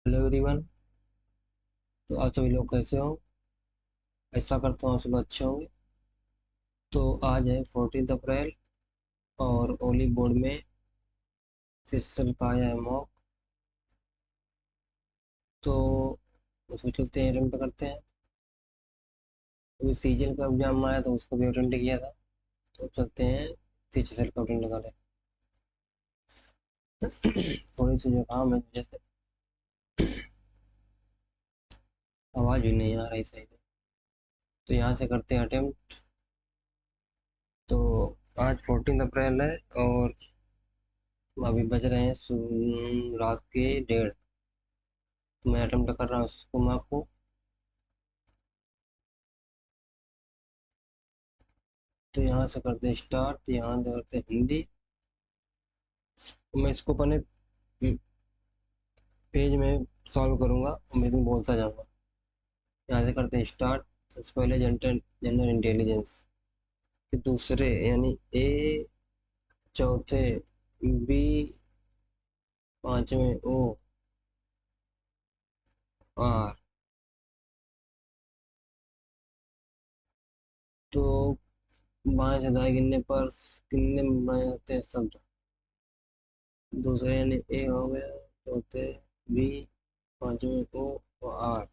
Hello everyone. तो आप सभी लोग कैसे हो? ऐसा करता हूँ आप सब अच्छे होंगे। तो आज है 14 अप्रैल और ओली बोर्ड में सिस्टम का आया है मॉक। तो उसको चलते हैं, अटेम्प्ट करते हैं। अभी सीजन का एग्जाम आया तो उसको भी अटेंड किया था। तो चलते हैं सीएचएसएल का अटेंड करें। थोड़ी सी जुकाम है जैसे, आवाज़ भी नहीं आ रही सही से। तो यहाँ से करते हैं अटेम्प्ट। तो आज 14 अप्रैल है और अभी बज रहे हैं रात के 1:30। मैं अटेम्प्ट कर रहा हूँ उसको मॉक को। तो यहाँ से करते हैं स्टार्ट, यहाँ से करते हैं हिंदी। तो मैं इसको अपने पेज में सॉल्व करूँगा और मैं इसमें बोलता जाऊँगा। यहाँ से करते हैं स्टार्ट। सबसे पहले जनरल जनरल इंटेलिजेंस, फिर दूसरे यानी ए, चौथे बी, पांचवें ओ, आर। तो बाएं से दाएं गिनने पर कितने बनाए जाते हैं शब्द? दूसरे यानी ए हो गया, चौथे बी, पांचवें ओ और आर।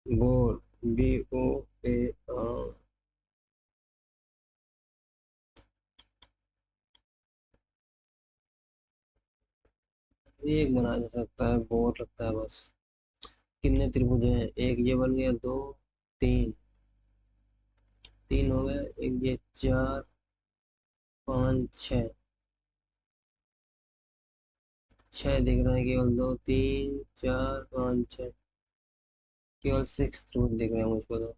गोल, बी ओ ए आर। एक बनाया जा सकता है, बोर लगता है बस। कितने त्रिभुज हैं? एक ये बन गया, दो, तीन। तीन हो गया, एक ये, चार, पाँच, छः। छः दिख रहे हैं केवल, दो, तीन, चार, पाँच, छः। केवल सिक्स त्रिभुज दिख रहे हैं मुझको तो।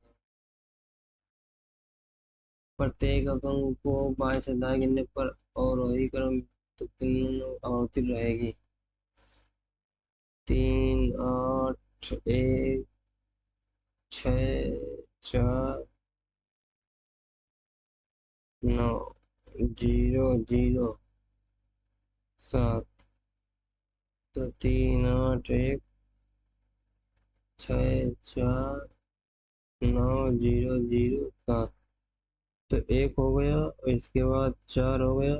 प्रत्येक अंक को बाएं से दाएं गिनने पर और वही क्रम तो कितनी आवर्ती रहेगी? तीन, आठ, एक, छः, चार, नौ, जीरो, जीरो, सात। तो तीन, आठ, एक, छः, चार, नौ, जीरो, जीरो, सात। तो एक हो गया और इसके बाद चार हो गया,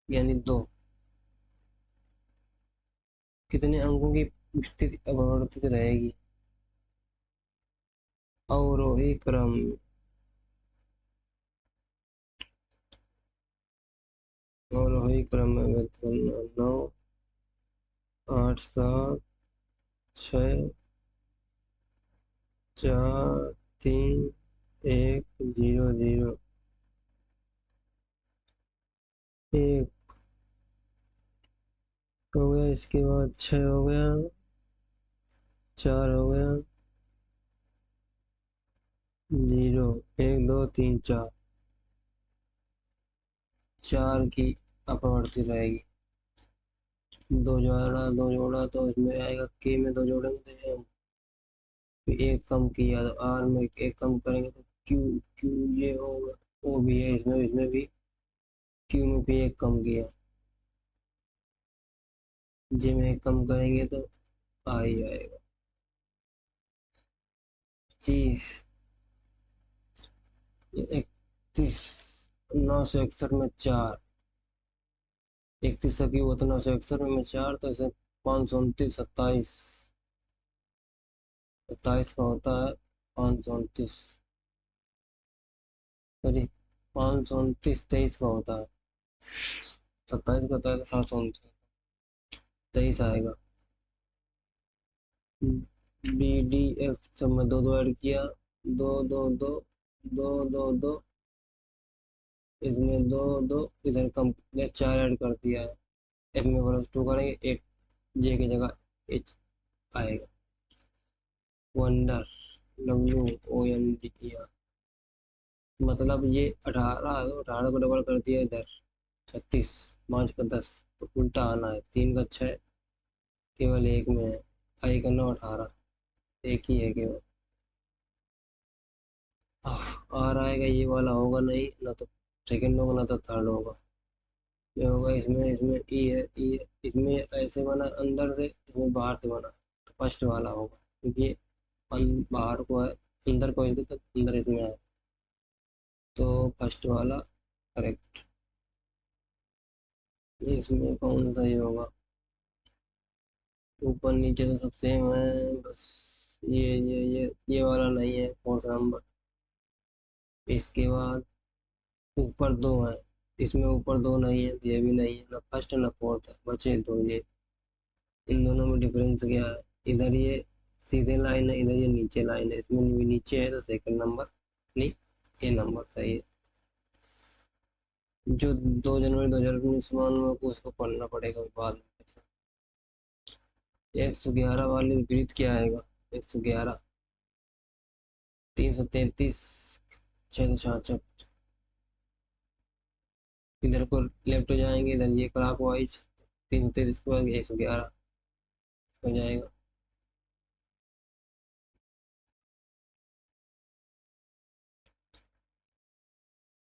यानी दो। कितने अंकों की स्थिति अपरिवर्तित रहेगी? अवरोही क्रम। अवरोही क्रम में व्यंजन नौ, आठ, सात, छः, चार, तीन, एक, जीरो, जीरो, एक हो गया। इसके बाद छः हो गया, चार हो गया, जीरो, एक, दो, तीन, चार। चार की अपरिवर्तित रहेगी। दो जोड़ा तो इसमें आएगा, के में दो जोड़ेंगे तो एम। फिर एक कम किया तो आर में एक कम करेंगे तो क्यू। क्यू ये होगा। ओ भी है इसमें, इसमें भी क्यू में भी एक कम किया। जे में एक कम करेंगे तो आ ही आएगा। 25, 31, 961 में चार। 31 की वो तो 961 में चार, तो इसे 529, 27। 27 का होता है 529। सॉरी, 529 23 का होता है। 27 का होता है तो 729। 23 आएगा। बी डी एफ सब में दो दो ऐड किया। दो, दो, दो, दो, दो, दो। इसमें दो, दो, इधर कम ने चार ऐड कर दिया है। एफ में +2 करेंगे, एक जे की जगह एच आएगा। Wonder, WOND। मतलब ये 18, तो 18 को डबल कर दिया इधर। 36, 5 का 10, तो उल्टा आना है। 3 का 6 केवल एक में है। आई का 9, 18, एक ही है केवल। आ रहा आएगा, ये वाला होगा नहीं, ना तो सेकंड होगा ना तो थर्ड होगा। ये होगा इसमें इसमें ई है ई है, इसमें ऐसे बना अंदर से, इसमें बाहर से बना, तो फर्स्ट वाला होगा क्योंकि ये बाहर को है, अंदर को है तो अंदर इसमें है, तो फर्स्ट वाला करेक्ट। इसमें कौन सा ये होगा, ऊपर नीचे तो सब सेम है, बस ये वाला नहीं है फोर्थ नंबर। इसके बाद ऊपर दो है, इसमें ऊपर दो नहीं है, ये भी नहीं है, ना फर्स्ट ना फोर्थ है, बचे दो ये। इन दोनों में डिफरेंस क्या है, इधर ये सीधे लाइन है, इधर ये नीचे लाइन है, इसमें भी नीचे है तो सेकंड नंबर नहीं, ये नंबर सही है। जो 2 जनवरी 2019 मालूम है को उसको पढ़ना पड़ेगा बाद में। 111 वाले विपरीत क्या आएगा, 111, 333, 666, इधर को लेफ्ट हो जाएंगे, इधर ये क्लॉक वाइज 333 के बाद 111 हो जाएगा।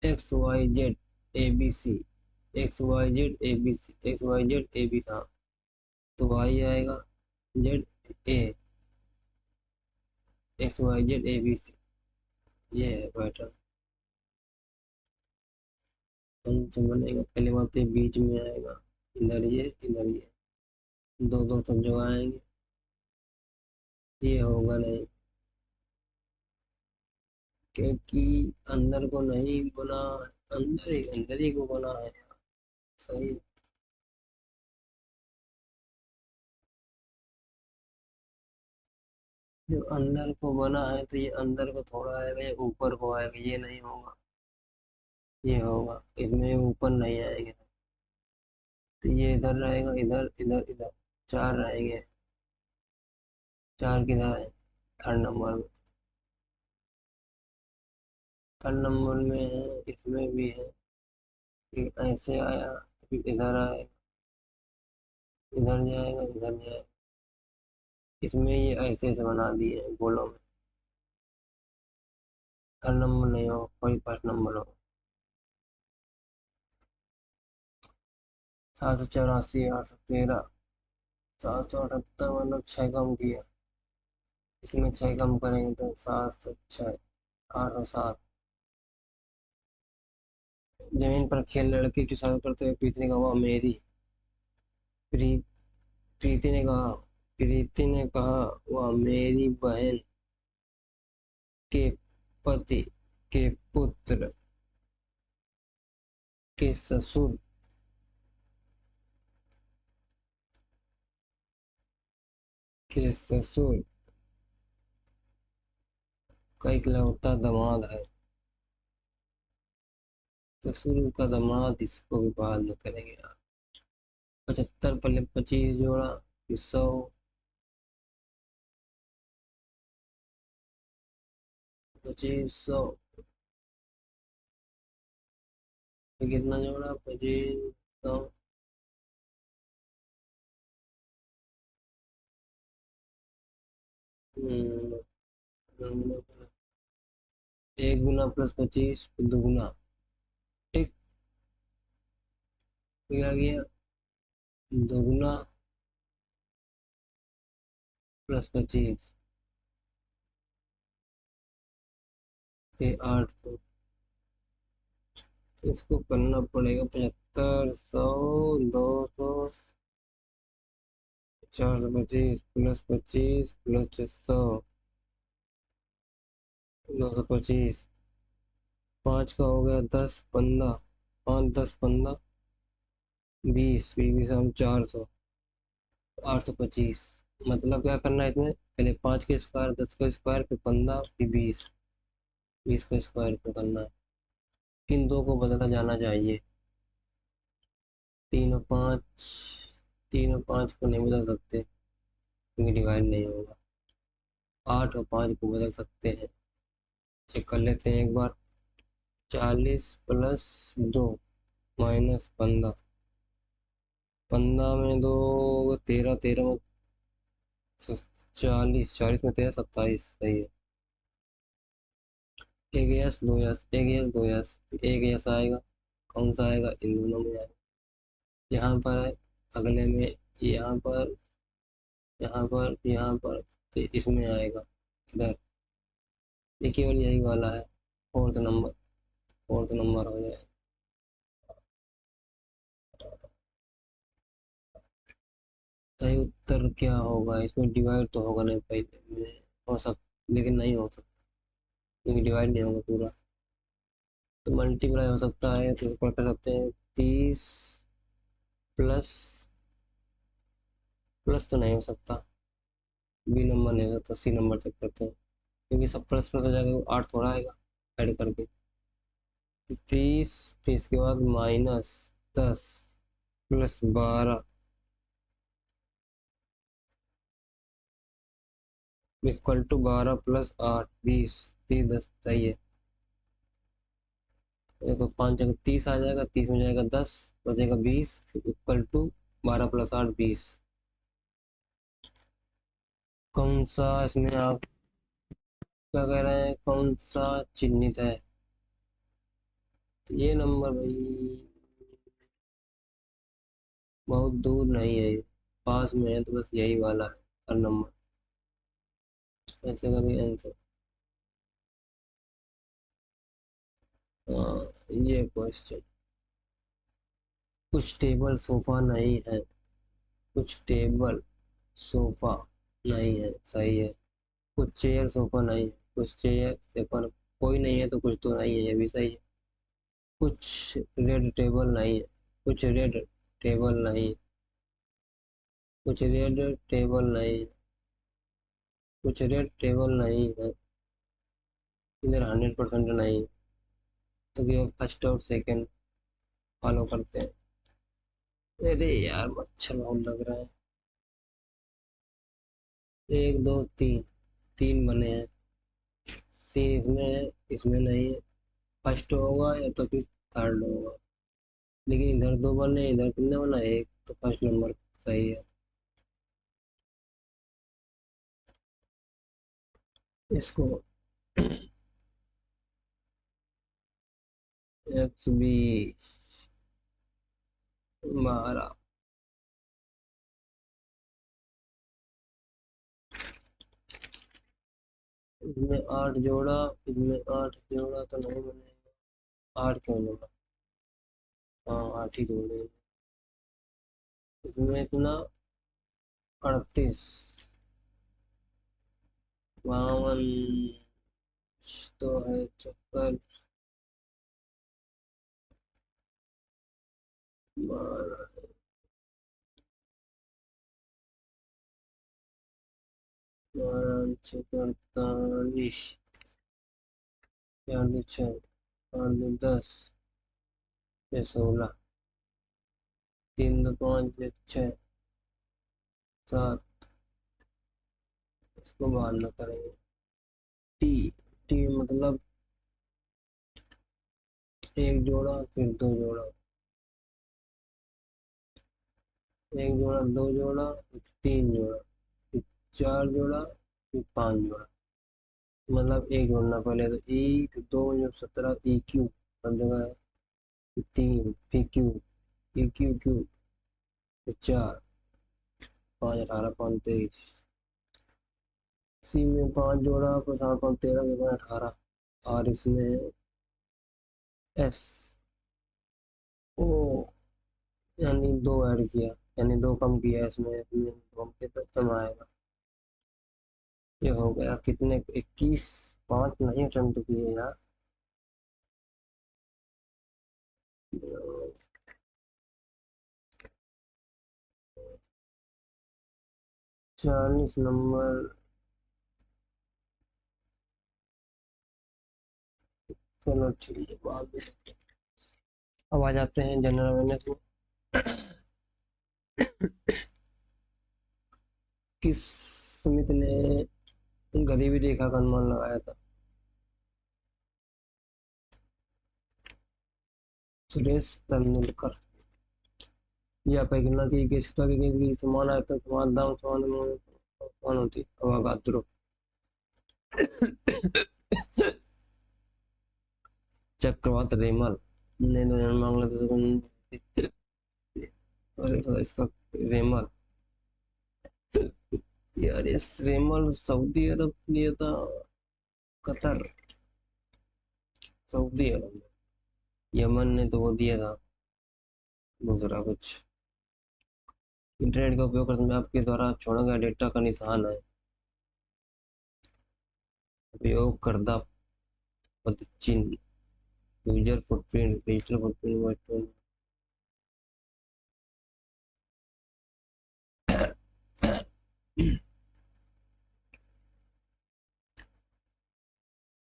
X Y Z A B C, X Y Z A B C, X Y Z A B, हाँ तो वाई आएगा, Z A, X Y Z A B C, ये है पैटर्न। कौन से बनेगा, पहले बात तो ये बीच में आएगा, इधर ये दो दो सब जगह आएंगे, ये होगा नहीं क्योंकि अंदर को नहीं बना, अंदर ही को बना है, सही। जो अंदर को बना है तो ये अंदर को थोड़ा आएगा, ये ऊपर को आएगा, ये नहीं होगा, ये होगा, इसमें ऊपर नहीं आएंगे, तो ये इधर रहेगा, इधर इधर इधर, चार रहेंगे, चार किधर है, थर्ड नंबर में, थर्ड नंबर में है, इसमें भी है, फिर ऐसे आया, फिर इधर आएगा, इधर जाएगा, इधर जाएगा, इसमें ये ऐसे ऐसे बना दिए हैं गोलों में, थर्ड नंबर नहीं होगा, कोई फर्स्ट नंबर होगा। 784, 813, 778 मतलब छः कम किया, इसमें छः कम करेंगे तो 7 6, 8 और 7। जमीन पर खेल लड़के की सर करते हुए प्रीति ने कहा वह मेरी, प्री प्रीति ने कहा वह मेरी बहन के पति के पुत्र के ससुर के ससुर का इकलौता दामाद है, ससुर का दामाद, इसको भी बाद में करेंगे यार। 75 पहले 25 जोड़ा, फिर 100, 25 100, फिर कितना जोड़ा, 25 100, एक गुना प्लस 25 फिर दुगुना, ठीक, फिर आ गया दोगुना प्लस 25, फिर 800, इसको करना पड़ेगा 75 100 200, 425 प्लस 600, 225, 5 का हो गया 10 15, 5 10 15, 20 20 हम 400, 825। मतलब क्या करना है इसमें, पहले 5 के स्क्वायर, 10 का स्क्वायर, फिर 15, फिर 20, 20 का स्क्वायर पे करना है। इन दो को बदला जाना चाहिए, 3 और 5, 3 और 5 को नहीं बदल सकते क्योंकि डिवाइड नहीं होगा, 8 और 5 को बदल सकते हैं, चेक कर लेते हैं एक बार। 40 प्लस 2 माइनस 15, 15 में दो 13, 13 में 40, 40 में 13 27, सही है। एक यस दो यस, एक यस दो यस, एक यस आएगा, कौन सा आएगा, इन दोनों में आएगा, यहाँ पर है, अगले में यहाँ पर, यहाँ पर, यहाँ पर, तो इसमें आएगा इधर। ये केवल यही वाला है, फोर्थ नंबर, फोर्थ नंबर हो जाएगा। सही उत्तर क्या होगा? इसमें डिवाइड तो होगा नहीं पहले में, हो सकता लेकिन नहीं हो सकता, क्योंकि डिवाइड नहीं होगा पूरा। तो मल्टीप्लाई हो सकता है, तो इसको कर सकते हैं 30 प्लस, प्लस तो नहीं हो सकता, बी नंबर नहीं हो सकता, सी नंबर चेक करते हैं, क्योंकि सब प्लस प्लस हो जाएगा तो 8 थोड़ा आएगा ऐड करके। 30, फिर इसके बाद -10 प्लस 12 इक्वल टू 12 प्लस 8 20, 30 10 सही है। देखो 5 जगह 30 आ जाएगा, 30 में जाएगा 10, बचेगा 20, इक्वल टू 12 प्लस 8 20। कौन सा इसमें आप क्या कह रहे हैं, कौन सा चिन्हित है? तो ये नंबर भाई बहुत दूर नहीं है, पास में है, तो बस यही वाला है हर नंबर। ऐसे करके आंसर। हाँ, ये क्वेश्चन, कुछ टेबल सोफा नहीं है, कुछ टेबल सोफा नहीं है, सही है। कुछ चेयर सोफा नहीं है, कुछ चेयर सोफा, कोई नहीं है तो कुछ तो नहीं है, ये भी सही है। कुछ रेड टेबल नहीं है, कुछ रेड टेबल नहीं है, कुछ रेड टेबल नहीं है, कुछ रेड टेबल नहीं है, इधर 100% नहीं है, तो केवल फर्स्ट और सेकंड फॉलो करते हैं। अरे यार मच्छर बहुत लग रहा है। एक दो तीन, तीन बने हैं, तीन इसमें है, इसमें नहीं है, फर्स्ट होगा या तो फिर थर्ड होगा, लेकिन इधर दो बने, इधर कितने बना, एक, तो फर्स्ट नंबर सही है। इसको एक्स बी 12, इसमें 8 जोड़ा, इसमें 8 जोड़ा तो नहीं बनेगा, 8 क्यों जोड़ा, हाँ 8 ही जोड़े, इसमें इतना 38, 52 तो है चक्कर, 48, 46, 10, ये 16, 3 2 5 6 7, इसको बाहर न करेंगे। टी, टी मतलब एक जोड़ा फिर दो जोड़ा, एक जोड़ा दो जोड़ा फिर तीन जोड़ा फिर चार जोड़ा फिर पांच जोड़ा, मतलब एक जोड़ना पहले, तो ई फिर दो जो 17, ई क्यू सब जगह है, फिर तीन फिर क्यू, ई क्यू क्यू, फिर चार, 5 18 5 23, सी में 5 जोड़ा प्लस 8 5 13 के बाद 18, और इसमें एस ओ, यानी दो ऐड किया, यानी दो कम किया इसमें, इसमें दो कम किया तो एम आएगा। ये हो गया कितने, 21, 5 नहीं अटेम्प्ट किए यार। 40 नंबर, चलो ठीक है, बाद में देखते हैं। अब आ जाते हैं जनरल अवेयरनेस में। किस स्मिथ ने गरीबी रेखा का अनुमान लगाया था? सुरेश तेंदुलकर। यह परिगणना की गई सतह की समान आयतन, समान दाम, समान होती अवोगाद्रो। चक्रवात रेमल ने 2000 बांग्लादेश को था इसका? रेमल। यार ये रेमल सऊदी अरब लिया था, कतर, सऊदी अरब, यमन ने तो वो दिया था दूसरा कुछ। इंटरनेट का उपयोग करने में आपके द्वारा छोड़ा गया डेटा का निशान है। उपयोगकर्ता पदचिह्न, यूजर फुटप्रिंट, डिजिटल फुटप्रिंट।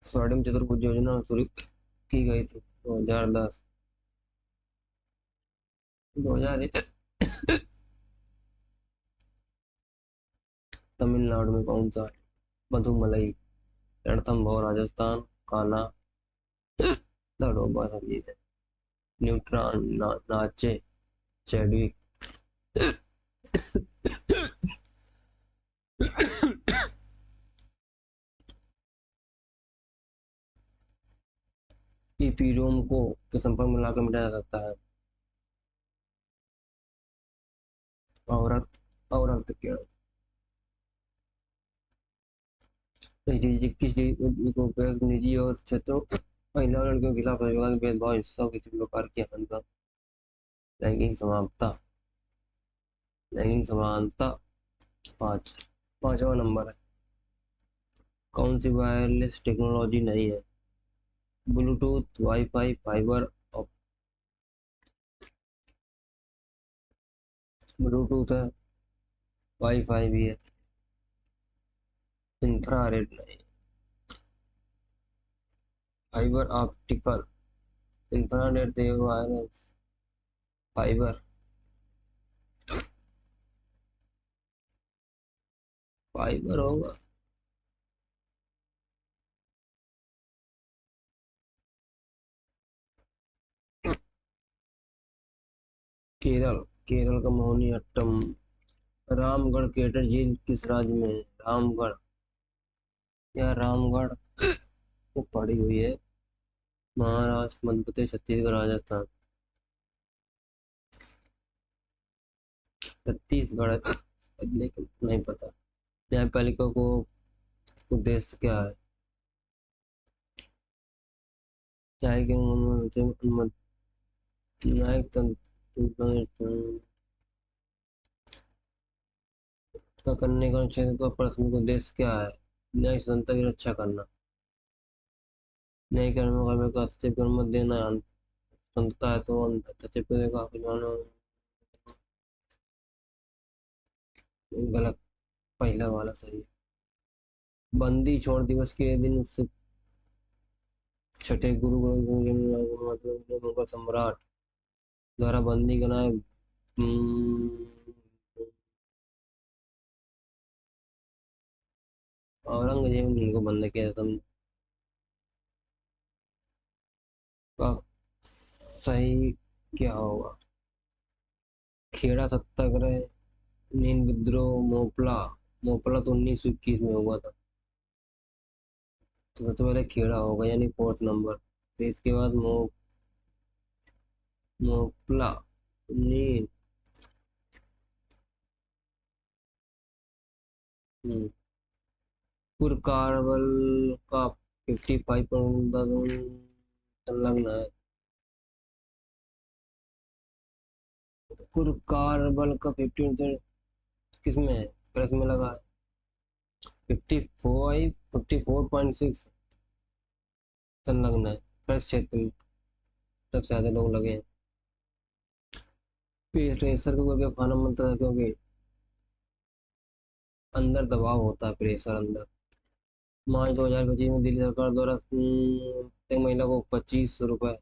स्वर्णिम चतुर्भुज योजना शुरू की गई थी 2010, 2001। तमिलनाडु में कौन सा है? मधुमलई, रणथंभौर राजस्थान, कान्हा लड़ोबा संगीत है। न्यूट्रॉन नाचे, चैडविक। ईपीरोम को के संपर्क में लाकर मिटाया जा सकता है। औरत, औरत क्या? किस को निजी और क्षेत्रों महिला और लड़कियों के खिलाफ परिवार भेदभाव हिंसा किसी भी प्रकार की हिंसा। लैंगिक समानता, लैंगिक समानता। पाँच, पांचवा नंबर है। कौन सी वायरलेस टेक्नोलॉजी नहीं है? Bluetooth, wifi, fibre. ब्लूटूथ है, वाईफाई भी है, इंफ्रारेड नहीं। फाइबर ऑप्टिकल, इंफ्रारेड तो वायरलेस, फाइबर, फाइबर होगा। केरल, केरल का मोहिनीअट्टम। रामगढ़ केटल झील किस राज्य में है? रामगढ़, या रामगढ़ तो पड़ी हुई है महाराष्ट्र, मध्य प्रदेश, छत्तीसगढ़, राजस्थान। छत्तीसगढ़ है, लेकिन नहीं पता। न्यायपालिका को उद्देश्य क्या है? न्याय के न्यायिक तंत्र का करने का क्षेत्र का प्राथमिक उद्देश्य क्या है? न्यायिक स्वतंत्रता की रक्षा करना। न्यायिक कर्मकांड का हस्तक्षेप कर मत देना, स्वतंत्रता है तो हस्तक्षेप करेगा आपकी मानो। गलत, पहला वाला सही। बंदी छोड़ दिवस के दिन छठे गुरु ग्रंथ मुगल सम्राट द्वारा बंदी बनाए औरंगजेब ने इनको बंद किया था। का सही क्या होगा? खेड़ा सत्याग्रह, नील विद्रोह, मोपला। मोपला तो 1921 में हुआ था, तो सबसे पहले खेड़ा होगा यानी फोर्थ नंबर। फिर इसके बाद मोपला, नील। कुरकावल का 55 संलग्न है। कुरकावल का 50 किसमें है? प्रेस में लगा है। 54.6 संलग्न है प्रेस क्षेत्र में, सबसे ज्यादा लोग लगे हैं। प्रेशर को करके खाना बनता है क्योंकि अंदर दबाव होता है, प्रेशर अंदर। मार्च 2025 में दिल्ली सरकार द्वारा प्रत्येक महिला को 25 रुपए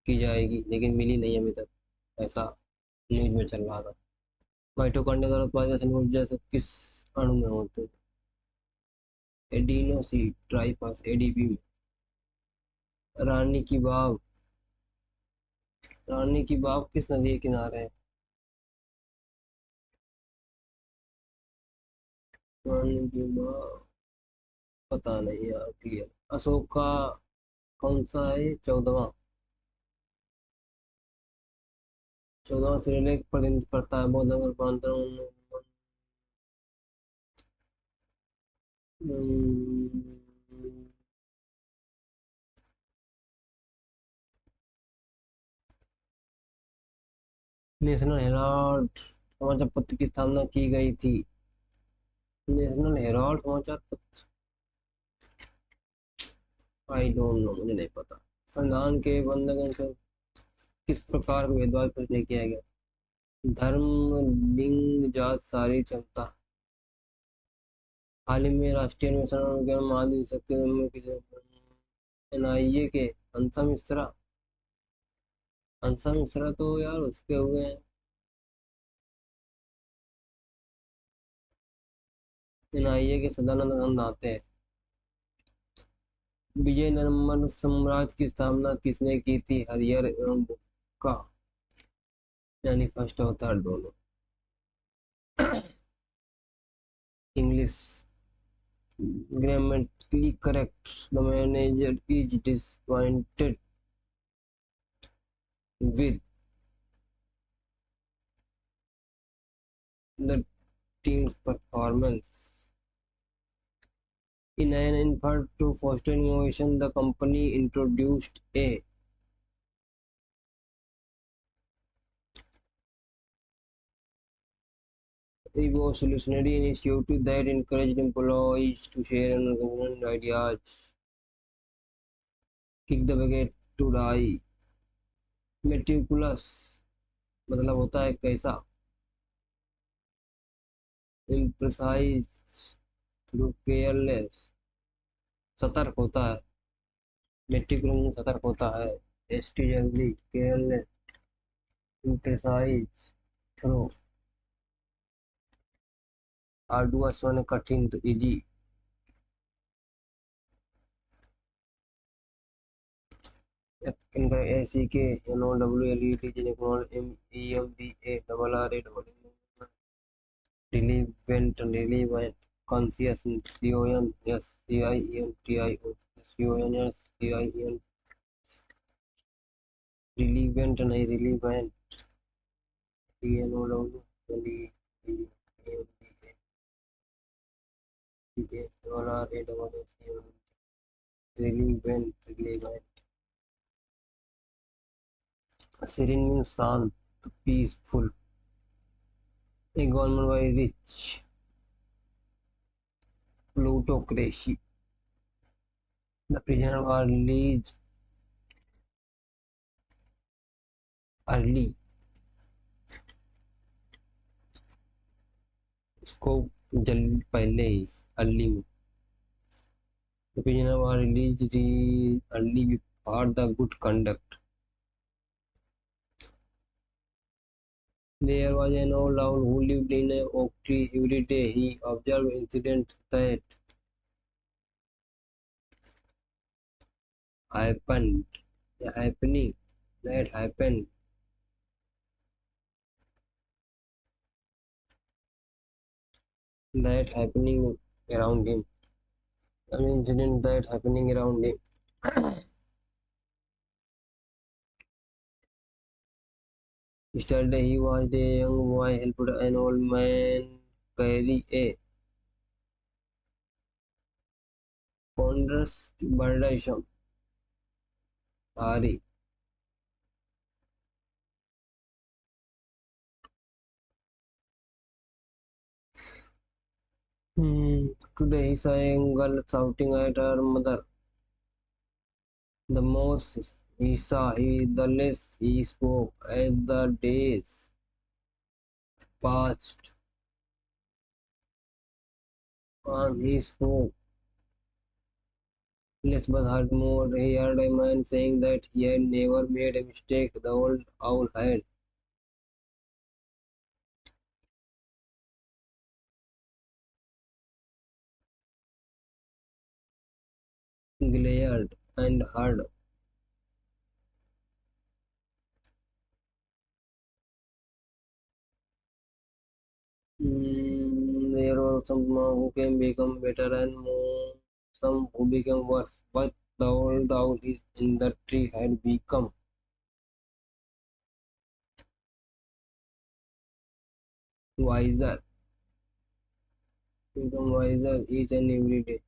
की जाएगी, लेकिन मिली नहीं अभी तक, ऐसा न्यूज में चल रहा था। माइटोकॉन्ड्रिया द्वारा उत्पादित ऊर्जा से किस अणु में होते हैं? एडिनोसिन ट्राइफॉस, एडीपी में। रानी की वाव, रानी की वाव किस नदी के किनारे है? रानी की वाव पता नहीं यार, क्लियर। अशोक का कौन सा है 14वां? 14वां शिलालेख प्रतिनिधित्व करता है बौद्ध धर्म का रूपांतरण। नेशनल हेराल्ड समाचार पत्र की स्थापना की गई थी। नेशनल हेराल्ड समाचार पत्र, आई डोंट नो, मुझे नहीं पता। संविधान के बंधक अनुच्छेद किस प्रकार का भेदभाव स्पष्ट नहीं किया गया? धर्म, लिंग, जात, शारीरिक क्षमता। हाल ही में राष्ट्रीय अन्वेषण विज्ञान महानिदेशक के में एनआईए के अंसा मिश्रा तो यार उसके हुए हैं। एनआईए के सदानंद आनंद आते हैं। विजयनगरम साम्राज्य की स्थापना किसने की थी? हरिहर एवं बुक्का, यानी फर्स्ट और थर्ड दोनों। English grammatically correct. The manager is disappointed with the team's performance. In an effort to foster innovation, the company introduced a revolutionary initiative that encouraged employees to share and recommend ideas. Kick the bucket to die. Meticulous मतलब होता है कैसा? Imprecise through careless सतर्क होता है। Meticulous सतर्क होता है। एसटी जल्दी, केयरलेस, इम्प्रेसाइज, थ्रो। आर्डुअस माने कठिन, तो इजी। इनका A C K N O W L E T जिनेकोल M E M D A double R A double relevant relevant conscious C O N S C I N T I O C O N S C I N relevant नहीं relevant T N O W L E M D A double R A double S C O relevant relevant. Serene means शांत, peaceful. A government by rich, plutocracy. The prisoners are released early. इसको जल्दी पहले ही early में। The prisoners are released early for the good conduct. There was an old owl who lived in an oak tree. Every day he observed incidents that happened, happening, that happened that happening around him. An incident that happening around him. Yesterday he watched a young boy help an old man carry a ponderous burdensome. Sorry. Today he saw a young girl shouting at her mother. The more he saw, the less he spoke. As the days passed on, he spoke less but heard more. He heard a man saying that he had never made a mistake. The old owl had glared and heard. There were some who can become better and some who became worse, but the old owl is in the tree had become wiser, become wiser each and every day.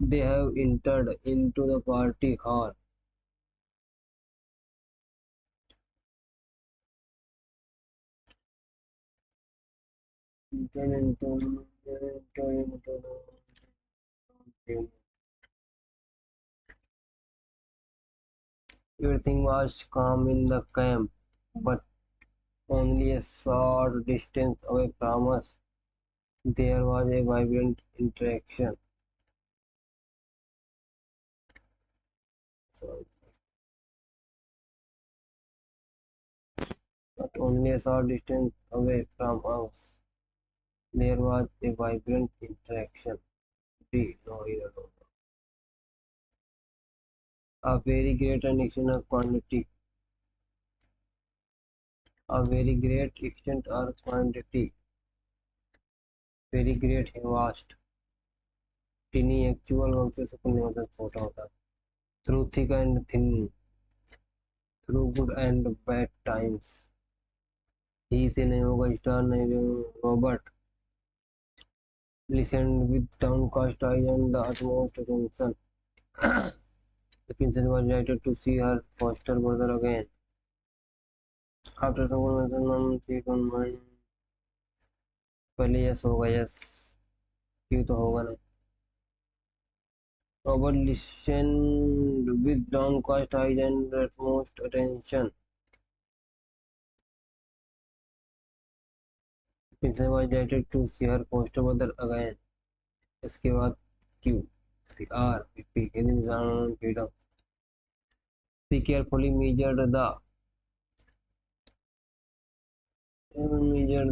They have entered into the party hall. Everything was calm in the camp, but only a short distance away from us, there was a vibrant interaction. So, but only a short distance away from us, there was a vibrant interaction. No, here, no. A very great and extent of quantity. A very great extent or quantity. Very great है vast. Tiny actual वंशों से कुछ मतलब छोटा होता है. Through thick and thin, through good and bad times. ही से नहीं होगा स्टार नहीं Robert. Listened with downcast eyes and the utmost attention. The princess was delighted to see her foster brother again. After some conversation, she confirmed. पहले yes होगा yes, क्यों तो होगा नहीं. Robert listened with downcast eyes and utmost attention. Princess was delighted to see her foster brother again. इसके बाद Q R P freedom. She carefully measured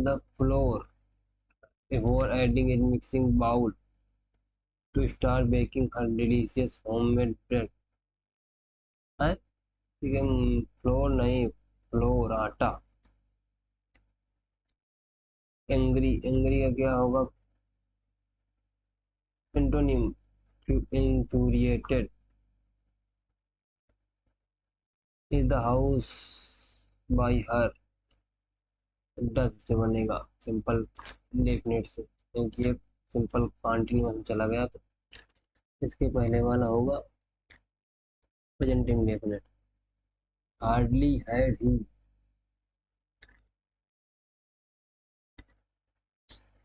the flour before adding a mixing bowl to start baking her delicious homemade bread. है ठीक है, floor नहीं, floor आटा. Angry, angry का क्या होगा? Antonym infuriated. Is the house by her? Dutch से बनेगा सिंपल इंडेफिनिट से, क्योंकि ये सिंपल कॉन्टिन्यूअस चला गया, तो इसके पहले वाला होगा present indefinite. Hardly had he,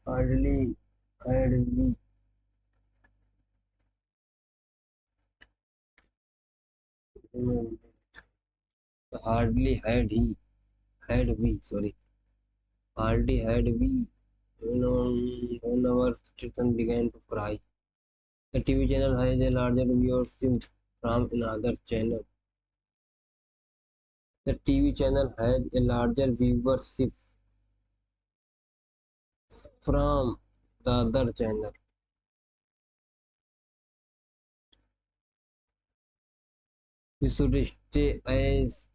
hardly had we, hardly had he, had we sorry, hardly had we when our children began to cry. The TV channel has a larger viewership from another channel. The TV channel has a larger viewership from the other channel. We should stay as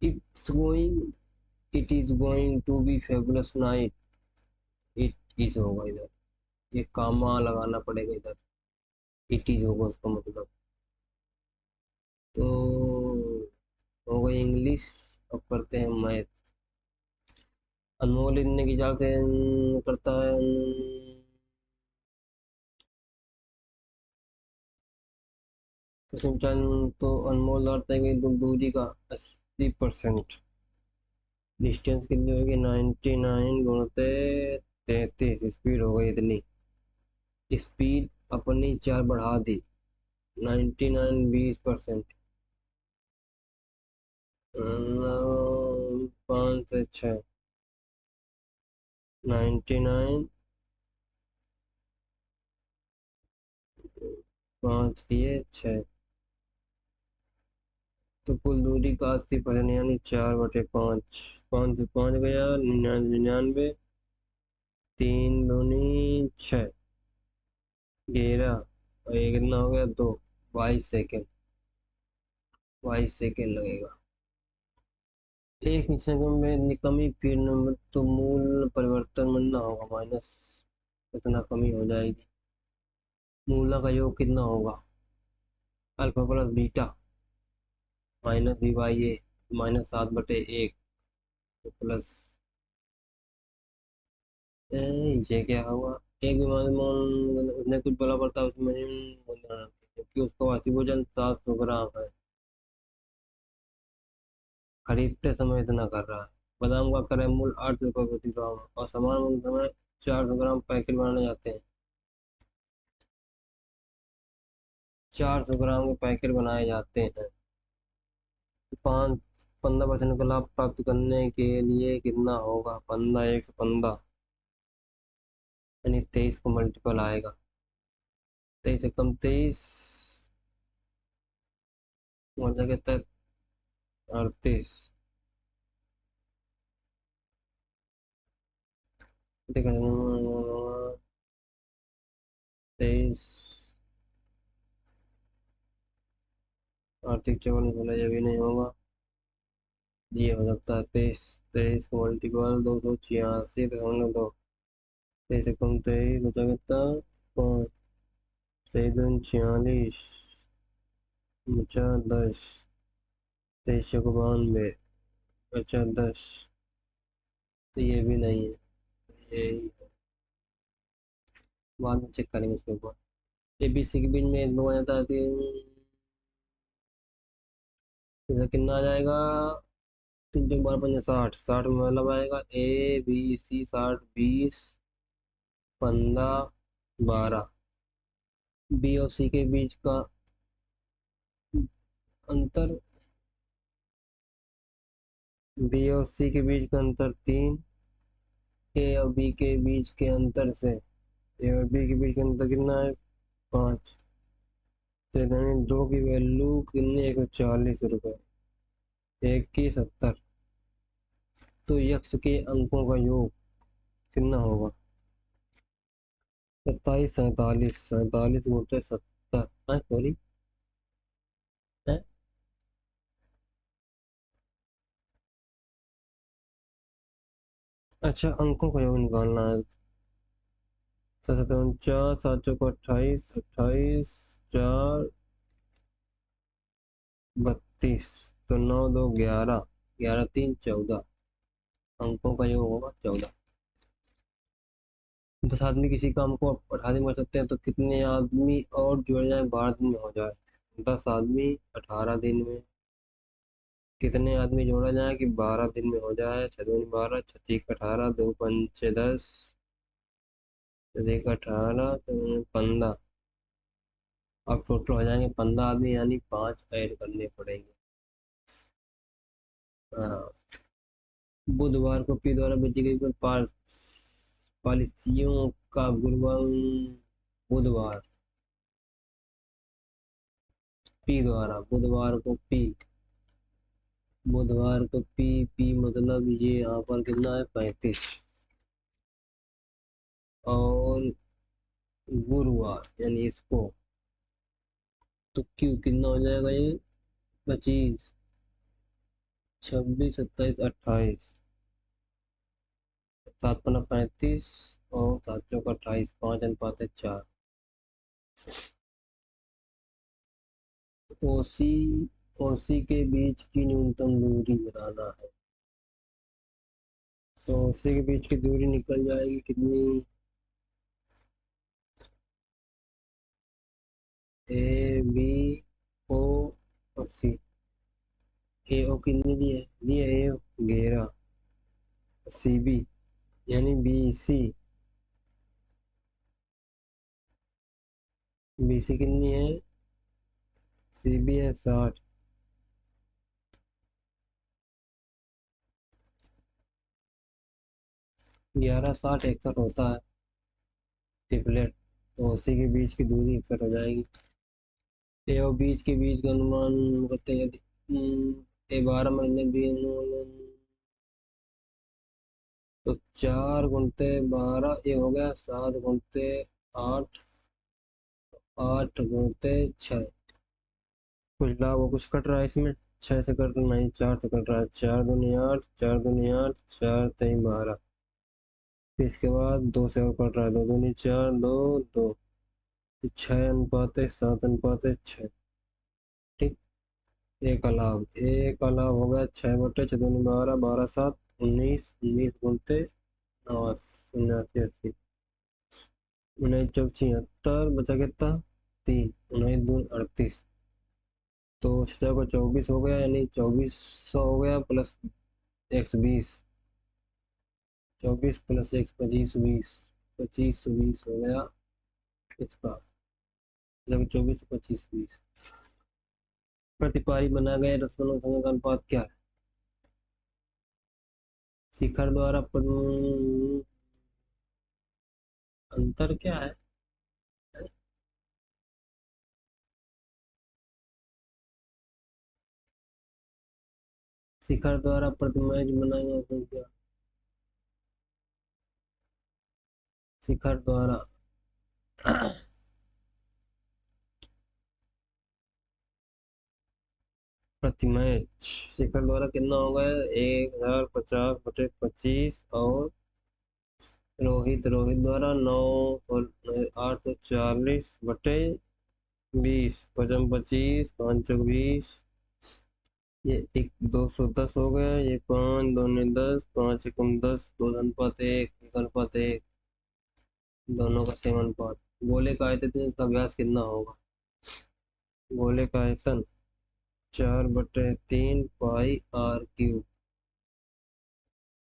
it's going. It is going to be fabulous night. It is होगा इधर, ये कामा लगाना पड़ेगा इधर. It is होगा उसका मतलब. तो हो गई इंग्लिश. अब करते हैं मैथ. अनमोल इतने की जाके करता है. तो अनमोल अर्थ है कि दूरी का 80%. डिस्टेंस कितनी होगी? 99 गुणते 33. स्पीड हो गई इतनी. स्पीड अपनी 4 बढ़ा दी. 99 20%. 5 से 6, 99 5 दिए 6, तो कुल दूरी का 80% यानी 4/5. 5 से 5 गया 99, 3 दूनी 6, 11 और ये कितना हो गया 2. 22 सेकेंड, 22 सेकेंड लगेगा. एक सेकंड में कमी फिर नंबर तो मूल परिवर्तन बनना होगा माइनस, कितना कमी हो जाएगी. मूला का योग कितना होगा? Alpha plus beta minus B by A, -7/1 plus ये क्या हुआ। एक बीमारी में उसने कुछ बोला पड़ता है उसमें क्योंकि उसका वार्षिक वजन 700 ग्राम है, खरीदते समय इतना कर रहा है। बादाम का क्रय मूल्य 8 रुपये प्रति ग्राम है और समान मूल्य में 400 ग्राम पैकेट बनाए जाते हैं। 400 ग्राम के पैकेट बनाए जाते हैं। 15% का लाभ प्राप्त करने के लिए कितना होगा? 15 115 यानी 23 को मल्टीपल आएगा। 23 से कम 23 मतलब कितना है? 38। देखो 23 आर्थिक चवन बोला, ये भी नहीं होगा। ये हो सकता है 23। 23 को मल्टीपल 286.2। 23 से कम 23 बचा कितना? 5। 23 दूनी 46 बचा 10। 23 चौको 92 बचा 10। तो ये भी नहीं है। ये बाद में चेक करेंगे इसके ऊपर। एबीसी के बीच में दो आ जाता है तो कितना आ जाएगा? 3 × 12 = 50। 60 में मतलब आएगा ABC 60 20 15 12। बी और सी के बीच का अंतर, बी और सी के बीच का अंतर 3। ए और बी के बीच के अंतर से ए और बी के बीच का अंतर कितना है? 5। तो यानी 2 की वैल्यू कितनी? 140 रुपये। 1 की 70। तो यक्ष के अंकों का योग कितना होगा? 27 47 47 गुणित 70। सॉरी, अच्छा अंकों का योग निकालना है। 7 7 चौको 28 28 4 32। तो 9 2 11 11 3 14। अंकों का योग होगा 14। 10 आदमी किसी काम को 18 दिन कर सकते हैं तो कितने आदमी और जुड़ जाए 12 दिन में हो जाए? 10 आदमी 18 दिन में, कितने आदमी जोड़ा जाए कि 12 दिन में हो जाए? 6 दूनी 12 6 3 18 2 5 10 18 तो 15। अब टोटल हो जाएंगे 15 आदमी यानी 5 ऐड करने पड़ेंगे। हाँ। बुधवार को पी द्वारा बेची गई कुल पॉलिसियों का गुणवत्ता। बुधवार पी द्वारा, बुधवार को पी मतलब ये यहाँ पर कितना है? 35। और गुरुवार यानी इसको, तो क्यू कितना हो जाएगा? ये 25 26 27 28। 7 पन्ना 35 और 7 चौका 28। 5 अनुपात 4। ओसी ओसी के बीच की न्यूनतम दूरी बताना है। तो ओसी के बीच की दूरी निकल जाएगी कितनी? ए बी ओ और सी। ए ओ कितनी दी है? दी है ए 11। सी बी यानी बी सी, बी सी कितनी है? सी बी है 60। 11 60 61 होता है ट्रिपलेट। तो ओसी के बीच की दूरी 61 हो जाएगी। ए और बीच के बीच का अनुमान करते हैं यदि ए 12 महीने भी तो 4 गुणते 12 ये हो गया 7 गुणते 8 8 गुणते 6। कुछ लाभ और कुछ कट रहा है इसमें। 6 से कट नहीं, 4 से कट रहा है। 4 दूनी 8 4 दूनी 8 4 3 12। इसके बाद 2 से और कट रहा है। 2 दूनी 4 2 2। 6 अनुपात 7 अनुपात 6। ठीक। एक अलाव हो गया 6 बटे 6 दूनी 12 12 7 19 19 गुणते 9 79 80 19 चौक 76 बचा कितना 3 19 दून 38 तो 6 को 24 हो गया यानी 2400 हो गया प्लस 120 24 प्लस 1 25 20 25 20 हो गया इसका 24 25 20 प्रतिपारी बना गए रसों संख्या का अनुपात क्या है शिखर द्वारा अंतर क्या है शिखर द्वारा प्रतिमेज बनाई गई संख्या शिखर द्वारा प्रतिमेज शिखर द्वारा कितना होगा 1050/25 और रोहित द्वारा 9 और 840/20 पचम 25 5 चौक 20 ये 210 हो गया ये 5 2 10 5 एकम 10 2 अनुपात 1 अनुपात 1 दोनों का सेम अनुपात गोले का आयतन इसका व्यास कितना होगा गोले का आयतन 4/3 पाई r³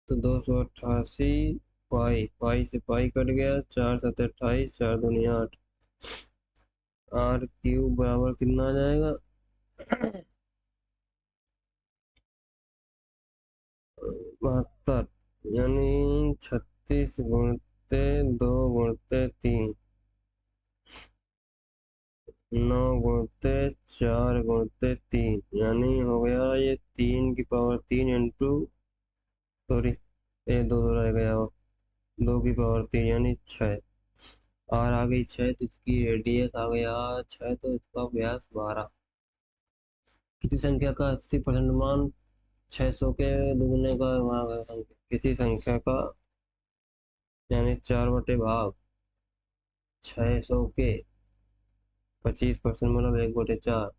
तो 288 पाई से पाई कट गया 4 7 28 4 दूनी 8 r³ बराबर कितना आ जाएगा 72 यानी 36 गुणते 2 गुणते 3 9 गुणते 4 गुणते 3 यानी हो गया ये 3 की पावर 3 इंटू सॉरी ये 2 रह गया और 2 की पावर 3 यानी 6 आर आ गई 6 तो इसकी रेडियस आ गया 6 तो इसका व्यास 12 किसी संख्या का 80% मान 600 के दुगने का भाग है किसी संख्या का यानी 4/भाग 600 के 25% मतलब 1/4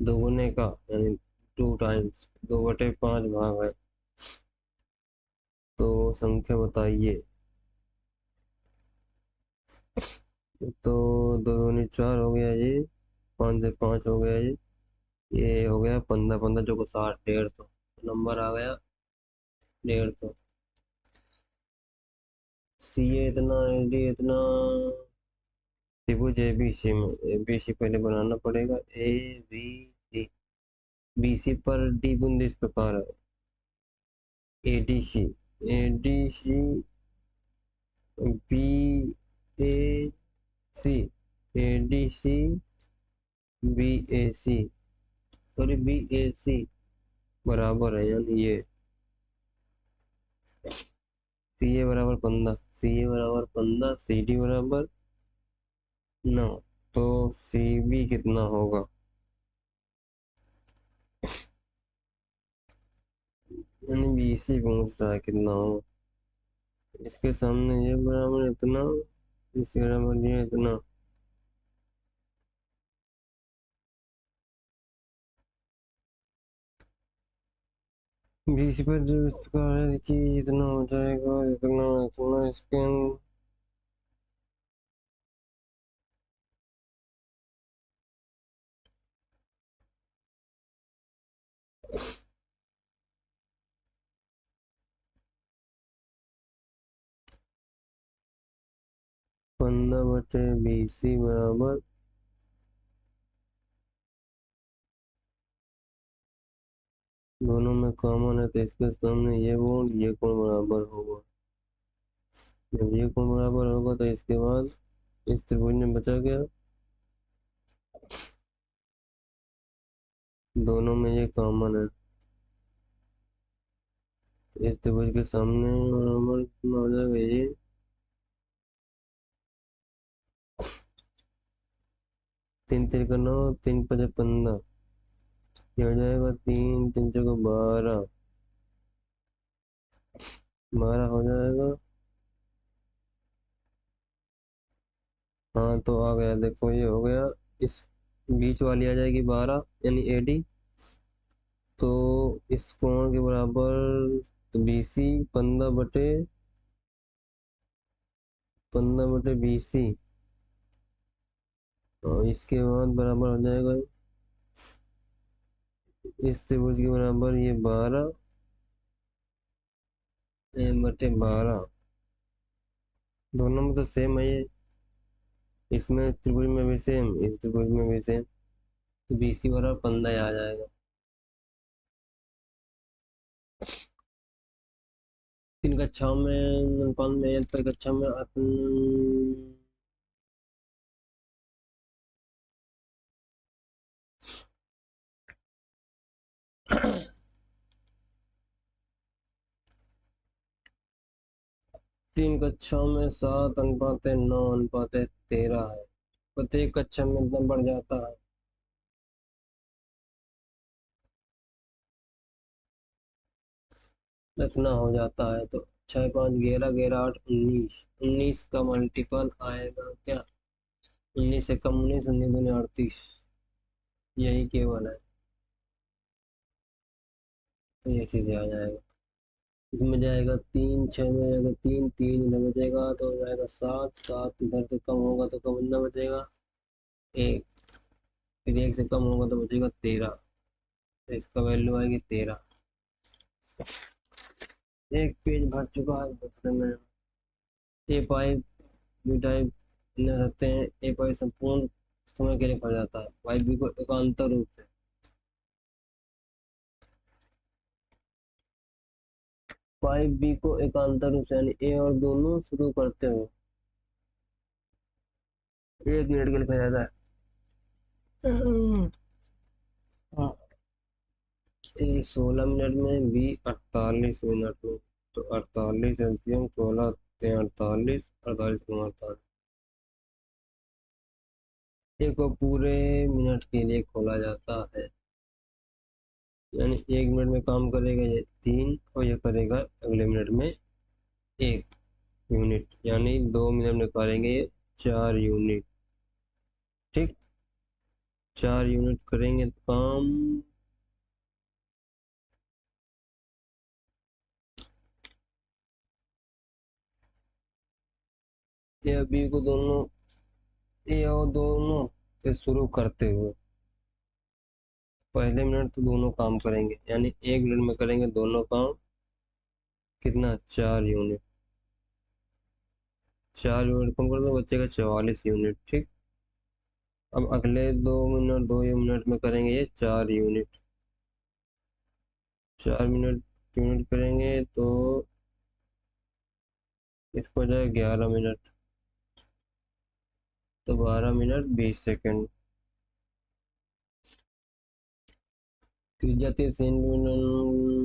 दुगुने का यानी 2 टाइम्स 2/5 भाग है तो संख्या बताइए तो 2 दूनी 4 हो गया ये 5 से 5 हो गया ये हो गया 15 15 जो को 60 150 नंबर आ गया 150 सी ए इतना डी इतना त्रिभुज एबीसी में एबीसी पहले बनाना पड़ेगा ए बी सी बीसी पर डी बिंदु इस प्रकार है एडीसी एडीसी बी ए सी एडीसी बी ए सी सॉरी बी ए सी बराबर है यानी ये सी ए बराबर 15 सी ए बराबर 15 सी डी बराबर 9 तो सी बी कितना होगा यानी बी सी पूछ रहा है कितना होगा इसके सामने ये बराबर इतना इसके बराबर ये इतना बीस पर जो इस प्रकार है कि इतना हो जाएगा इतना इतना इसके 15/BC बराबर दोनों में कॉमन है तो इसके सामने ये कोण बराबर होगा जब ये कोण बराबर होगा तो इसके बाद इस त्रिभुज में बचा गया दोनों में ये कॉमन है इस त्रिभुज के सामने बराबर कितना हो जाएगा ये 3 3 9 3 5 15 ये हो जाएगा 3 3 6 12 12 हो जाएगा हाँ तो आ गया देखो ये हो गया इस बीच वाली आ जाएगी 12 यानी एडी तो इस कोण के बराबर तो BC 15 15/BC और इसके बाद बराबर हो जाएगा इस त्रिभुज के बराबर ये 12 दोनों में तो सेम है ये, इसमें त्रिभुज में भी सेम, इस त्रिभुज में भी सेम, तो BC बराबर 15 आ जाएगा। 3 कक्षाओं में 5 कक्षा में अपन 3 कक्षाओं में 7:9:13 है, प्रत्येक कक्षा में इतना बढ़ जाता है। इतना हो जाता है तो 6 5 11 11 8 19 19 का मल्टीपल आएगा क्या? 19 से कम 19, 19 दूनी 38, यही केवल है, तो ये सीधे आ जाएगा। इसमें जाएगा 3 6 में जाएगा 3 3 इधर बचेगा तो हो जाएगा 7 7 इधर से कम होगा तो कम इतना बचेगा 1, फिर 1 से कम होगा तो बचेगा 13, तो इसका वैल्यू आएगी 13। एक पेज भर चुका है दूसरे में। ए पाइप बी टाइप लिख सकते हैं। ए पाइप संपूर्ण समय के लिए खा जाता है, पाइप बी को एकांतर रूप से, पाइप बी को एकांतर रूप से यानी ए और दोनों शुरू करते हो 1 मिनट के लिए खा जाता है। हाँ, ए 16 मिनट में, बी 48 मिनट में, तो 48 एलसीएम 16 48 48 48, ए को पूरे मिनट के लिए खोला जाता है, यानी 1 मिनट में काम करेगा ये 3 और ये करेगा अगले मिनट में 1 यूनिट, यानी 2 मिनट में करेंगे ये 4 यूनिट। ठीक, 4 यूनिट करेंगे तो काम ए और बी को दोनों, ए और दोनों से शुरू करते हुए पहले मिनट तो दोनों काम करेंगे, यानी 1 मिनट में करेंगे दोनों काम, कितना 4 यूनिट, 4 यूनिट कम कर दो बचेगा 44 यूनिट। ठीक, अब अगले 2 मिनट 2 मिनट में करेंगे ये 4 यूनिट, 4 मिनट यूनिट करेंगे तो इसको जाए 11 मिनट, तो 12 मिनट 20 सेकेंड, त्रिज्या 30 सेंटीमीटर।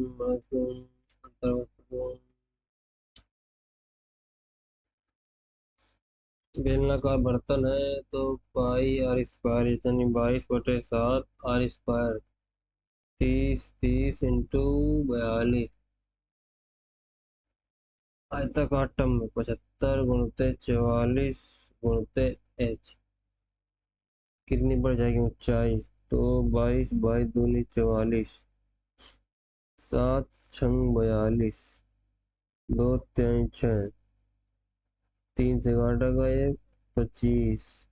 बेलनाकार बर्तन है तो पाई आर स्क्वायर यानी 22/7 आर स्क्वायर, 30 30 इंटू 42, आयताकार में 75 × 44 × कितनी बढ़ जाएगी ऊंचाई, तो 22 22 दूनी 44, 7 छंग 42, 2 3 6, 3 से काटा गए 25,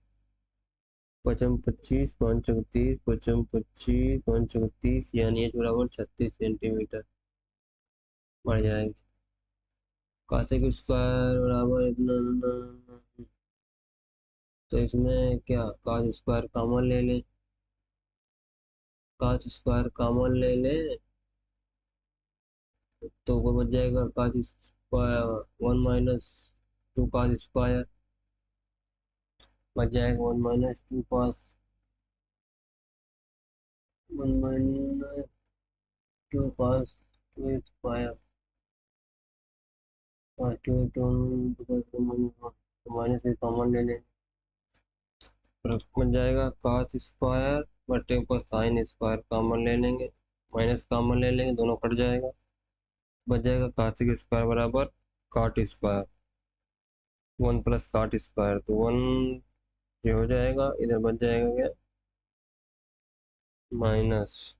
25 5 30, 25 5 30, यानी h बराबर 36 सेंटीमीटर बढ़ जाएगी। कासे स्क्वायर बराबर इतना, तो इसमें क्या कास स्क्वायर कॉमन ले लें, कास स्क्वायर कॉमन ले लें तो वो बच जाएगा कास स्क्वायर 1 - 2 कास स्क्वायर, बच जाएगा 1 - 2 कास 2 स्क्वायर, और 2 माइनस से कॉमन ले लें, बन जाएगा कास स्क्वायर बटे ऊपर साइन स्क्वायर कॉमन ले लेंगे, माइनस कॉमन ले लेंगे, दोनों कट जाएगा, बच जाएगा कासिक स्क्वायर बराबर काट स्क्वायर, 1 + काट स्क्वायर, तो 1 जो हो जाएगा इधर बच जाएगा क्या माइनस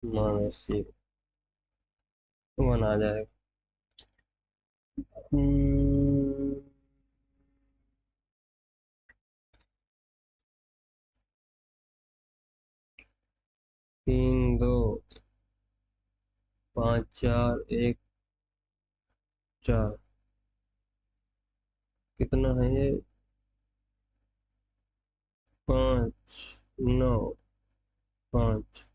माइनस 1 आ जाएगा। हम्म, 3 2 5 4 1 4 कितना है ये? 5 9 5।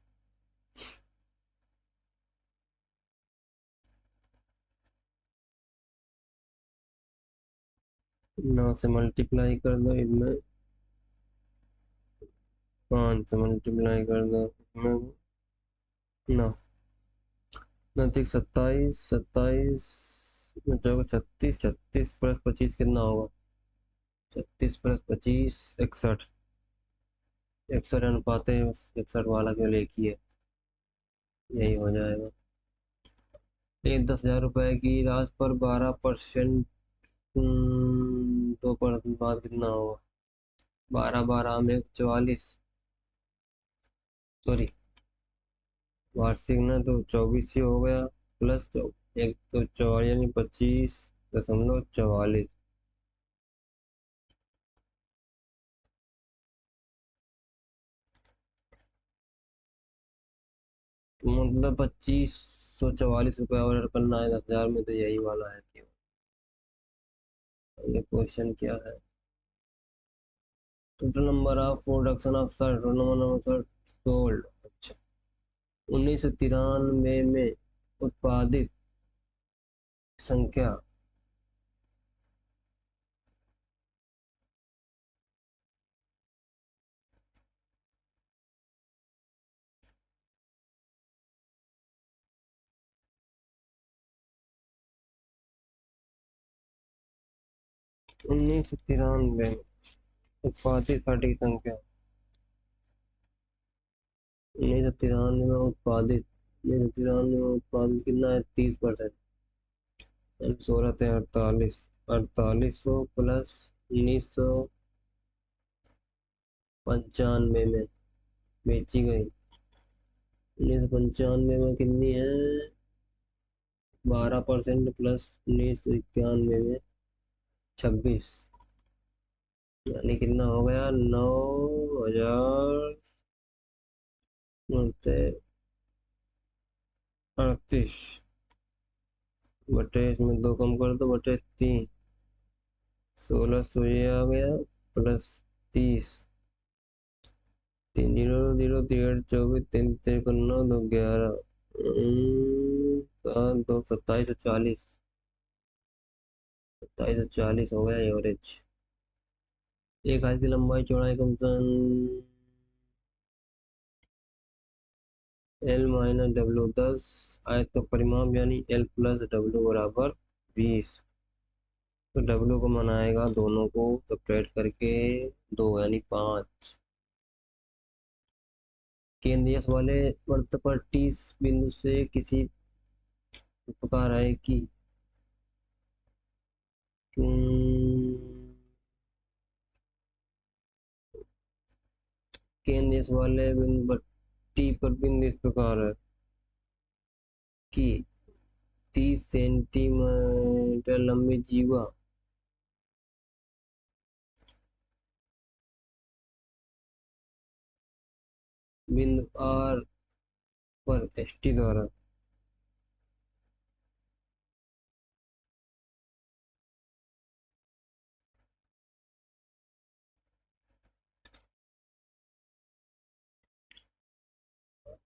9 से मल्टीप्लाई कर दो इसमें, 5 से मल्टीप्लाई कर दो इसमें, 9 9 27 27 बचा 36 36 प्लस 25 कितना होगा? 36 + 25 61। 61 अनुपात है, 61 वाला केवल एक ही है, यही हो जाएगा। एक 10,000 रुपए की राशि पर 12%, 2% बाद कितना होगा? 12 12 में 44, सॉरी वार्षिक ना तो 24 ही हो गया, प्लस एक तो 4 यानी 25.44। मतलब 2544 रुपये ऑर्डर करना है 10,000 में, तो यही वाला है केवल। ये क्वेश्चन क्या है? Total number of production of shirt, number sold. अच्छा, 1993 में उत्पादित संख्या, 1993 उत्पादित शर्ट की संख्या, 1993 में उत्पादित कितना है? 30%। 16 थे 48, 4800 प्लस 1995 में बेची गई। 1995 में कितनी है? 12% प्लस 1991 में 26, यानी कितना हो गया? 9,038 बटे इसमें 2 कम कर दो, बटे 3, 1600 ये आ गया, प्लस 30, 3 0 0 3 24 3 9 2 11, 7 2 2740, 2740 हो गया एवरेज। एक हाथ की लंबाई चौड़ाई कम से कम L - W 10, आयत का परिमाप यानी L + W बराबर 20। तो W को मनाएगा दोनों को सब्ट्रैक्ट करके 2 यानी 5। केंद्रीय वाले वृत्त पर T बिंदु से किसी प्रकार है कि केंद्रीय वाले बिंदु पर T पर बिंदु इस प्रकार है कि 30 सेंटीमीटर लंबी जीवा बिंदु R पर ST द्वारा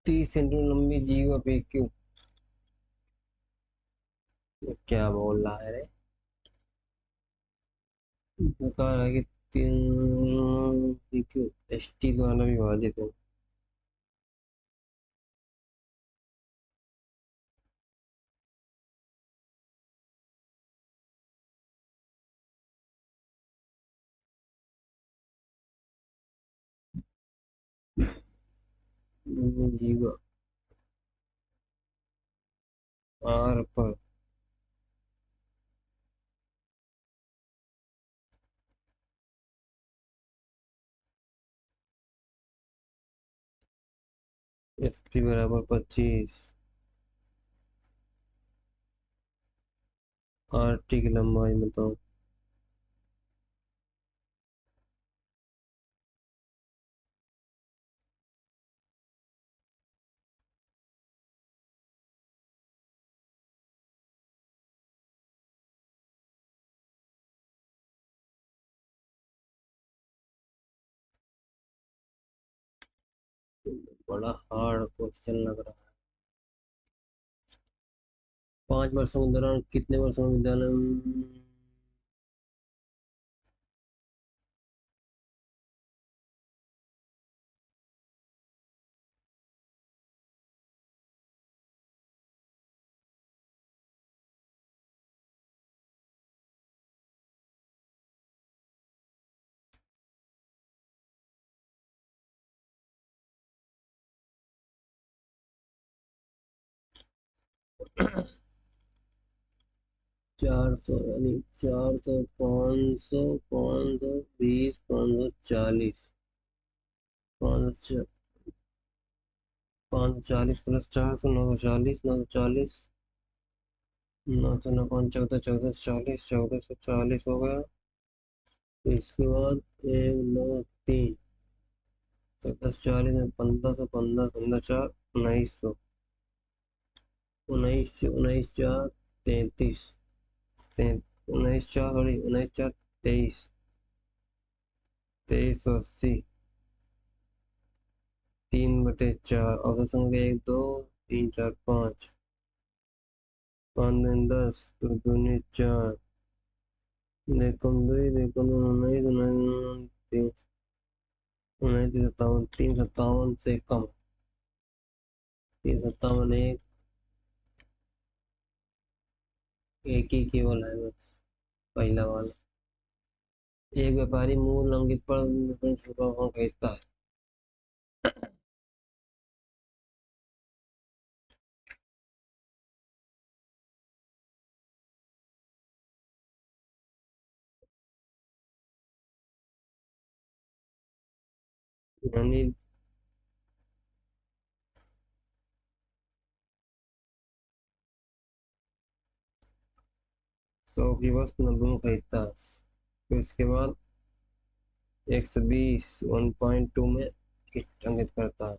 30 सेंटीमीटर लंबी जीवा PQ, क्या बोल रहा है रे? प्रकार है कि 3 PQ ST द्वारा विभाजित है। जीवा R पर ST बराबर 25, आरटी की लंबाई बताओ। बड़ा हार्ड क्वेश्चन लग रहा है। 5 वर्षों के दौरान कितने वर्षों में विद्यालय 400 यानी 400, 500, 520, 540, 540 प्लस 400, 940, 940, 9 9 5 14, 1440, 1440 हो गया। इसके बाद 1 2 3, 1440 में 1500, 15 4, 1900, 19 4 33, 19 4 सॉरी 19 4 23, 2380, 3/4 औसत संख्या 1 2 3 4 5, 5 दूनी 10, 2 दूनी 4, देखम 2, देखम 19, 19 19 57, 357 से कम, 357 एक ही केवल है बस, पहला वाला। एक व्यापारी मूल अंकित पर छुपा हुआ खरीदता है। यानी 100 की वस्तु 90 में खरीदता है, फिर इसके बाद 120 1.2 में अंकित करता है।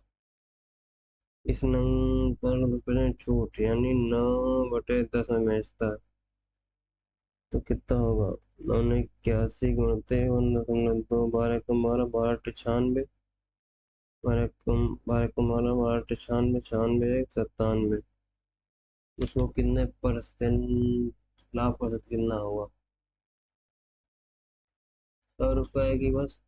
इस नंग पर 10% छूट यानी 9/10 में बेचता है, तो कितना होगा? 9 81 गुणते 1.2, 12 12, 12 96, 12 12, 96, 96 उसको कितने परसेंट लाभ प्रतिशत कितना होगा? 100 रुपए की बस।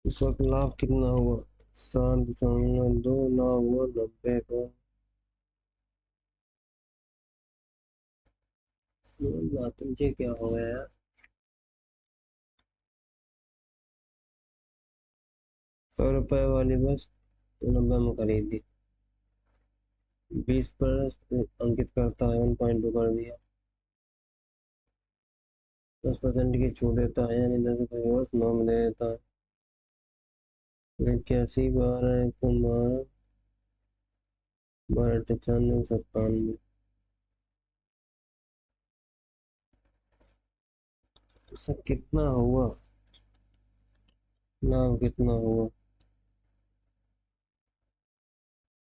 इस वक्त लाभ कितना हुआ? 7.2 लाभ हुआ 90 का। बात मुझे क्या हो गया यार? 100 रुपए वाली बस तो 90 में खरीद दी। 20 पर अंकित करता है 1.2 कर दिया, 10% की छूट देता है यानी 10 रुपए बस 9 में दे देता है। 81, 12 1 12, 12 95, 97, तो कितना हुआ? लाभ कितना हुआ?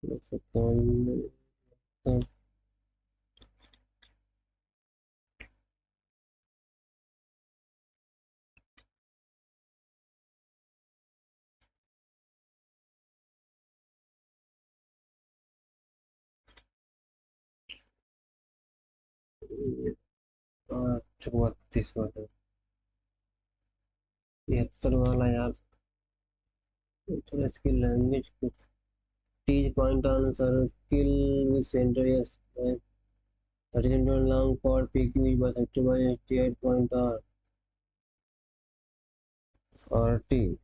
97, 32%। 73 वाला यार थोड़ा इसकी लैंग्वेज को teach point on circle with centre yes horizontal long chord PQ is bisected by 88 point RT.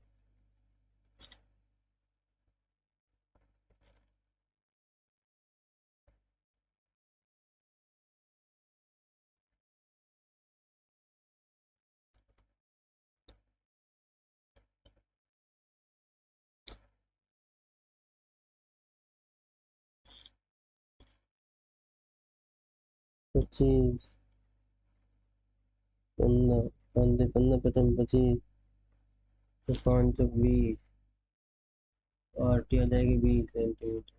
पच्चीस 15 5 15 पचम 25 तो 5 20 RT आ जाएगी 20 सेंटीमीटर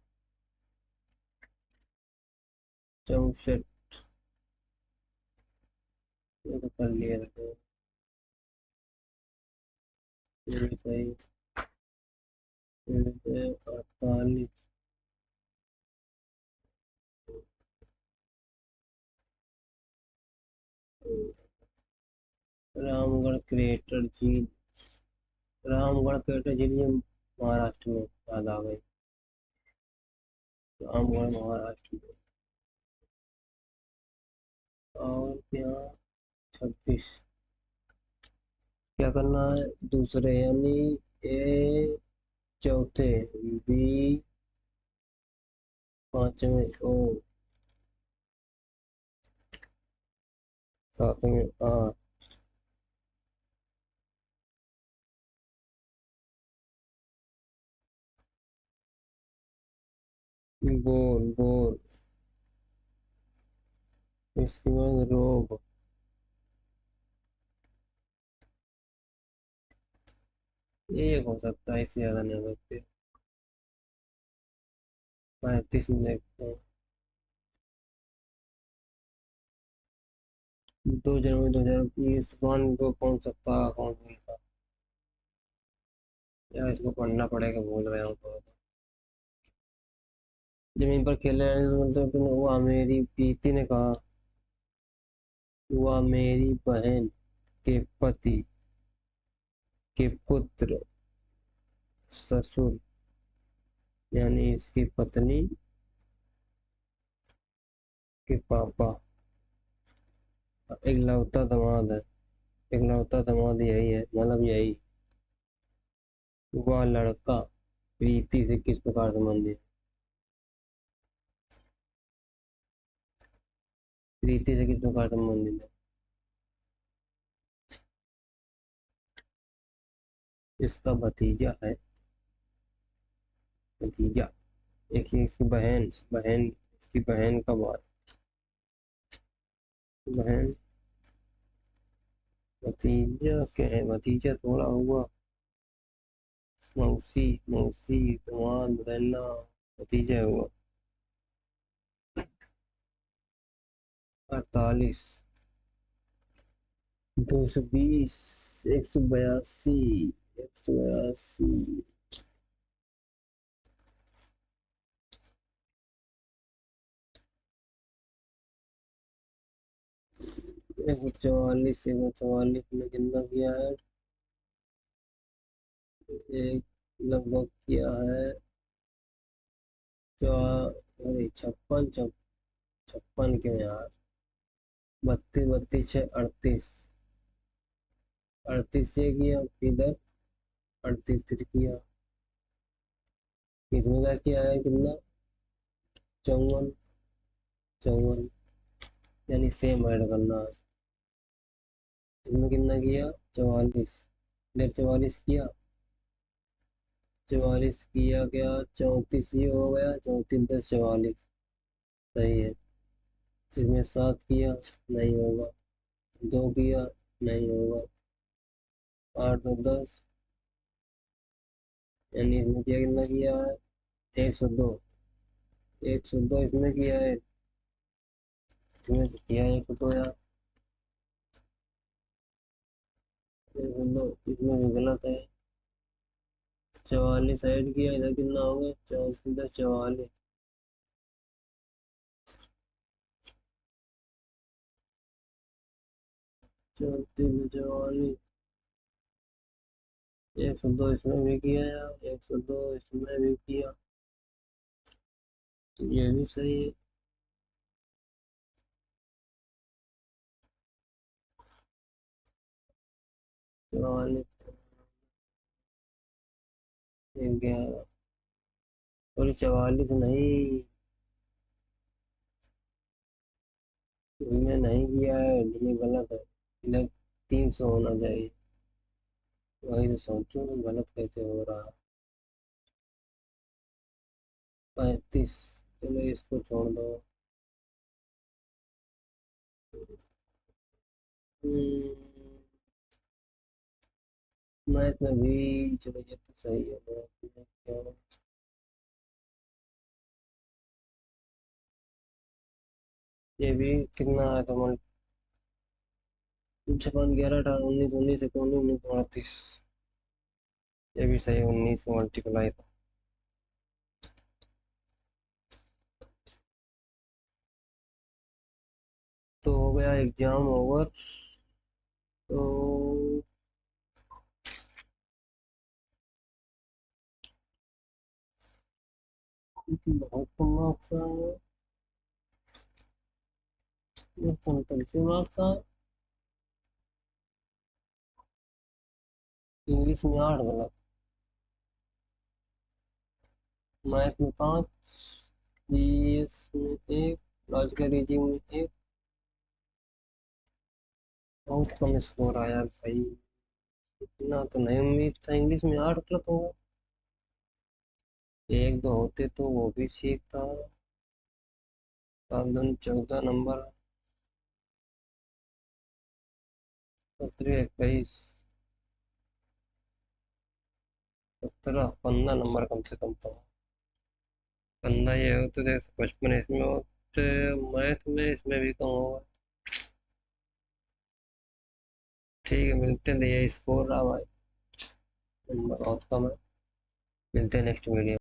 64 ये तो कर लिया था ये सही 48 रामगढ़ क्रिएटर झील रामगढ़ क्रिएटर झील ये महाराष्ट्र में याद आ गई रामगढ़ महाराष्ट्र में और यहाँ 26 क्या करना है दूसरे यानी ए चौथे बी पांचवें ओ सातवें आर बोल बोल इसके बाद रोग एक हो सकता है इससे ज्यादा नहीं हो सकते 35 में देखते हैं 2 जनवरी 2019 कौन को कौन सा पाक कौन सा यार इसको पढ़ना पड़ेगा भूल गया हूँ थोड़ा सा जमीन पर खेल रहे हैं मतलब हुआ मेरी प्रीति ने कहा हुआ मेरी बहन के पति के पुत्र ससुर यानी इसकी पत्नी के पापा इकलौता दामाद है इकलौता दामाद यही है मतलब यही वह लड़का प्रीति से किस प्रकार संबंधित प्रीति से किस प्रकार संबंधित है इसका भतीजा है भतीजा एक ही इसकी बहन बहन इसकी बहन का बात बहन भतीजा क्या है भतीजा थोड़ा हुआ मौसी मौसी दामाद बहना भतीजा हुआ 48 220 182 182 144 144 में कितना किया है एक लगभग किया है अरे 56 क्यों यार 32 32 6 38 38 से किया इधर 38 फिर किया इसमें क्या किया है कितना 54 54 यानी सेम ऐड करना है इसमें कितना किया 44 इधर 44 किया 44 किया क्या 34 ये हो गया 34 10 44 सही है इसमें 7 किया नहीं होगा 2 किया नहीं होगा 8 और 10 यानी इसमें किया कितना किया है 102 102 इसमें किया है इसमें तो किया है 102 यार 102 इसमें भी गलत है 44 ऐड किया इधर कितना हो गया 34 10 44 34 44 102 इसमें भी किया यार, 102 इसमें भी किया, तो ये भी सही है। 44, 11, और 44 नहीं, इसमें नहीं किया है, ये गलत है, इधर 300 होना चाहिए। वही तो सोचूं, गलत कैसे हो रहा है। 35, चलो इसको छोड़ दो। हम्म, मैथ में भी, चलो ये तो सही है, मैथ में क्या, ये भी कितना आया था, 56, 11, 18, 19, 19, 19, 19, 38, ये भी सही है, 19 से मल्टीप्लाई था। तो हो गया एग्जाम ओवर। तो बहुत कम मार्क्स आए, ये 45 मार्क्स आए। इंग्लिश में 8 गलत, मैथ में 5, जीएस में 1, लॉजिकल रीजनिंग में 1। बहुत कम स्कोर आया भाई, इतना तो नहीं उम्मीद था, इंग्लिश में 8 गलत होगा। एक दो होते तो वो भी ठीक था। 14 नंबर, 17, 21, 17, 15 नंबर कम से कम था। 15 ये होते थे, 55 इसमें होते, मैथ में इसमें भी कम होगा। ठीक है, मिलते हैं, ये स्कोर रहा भाई, नंबर बहुत कम है। मिलते हैं नेक्स्ट वीडियो।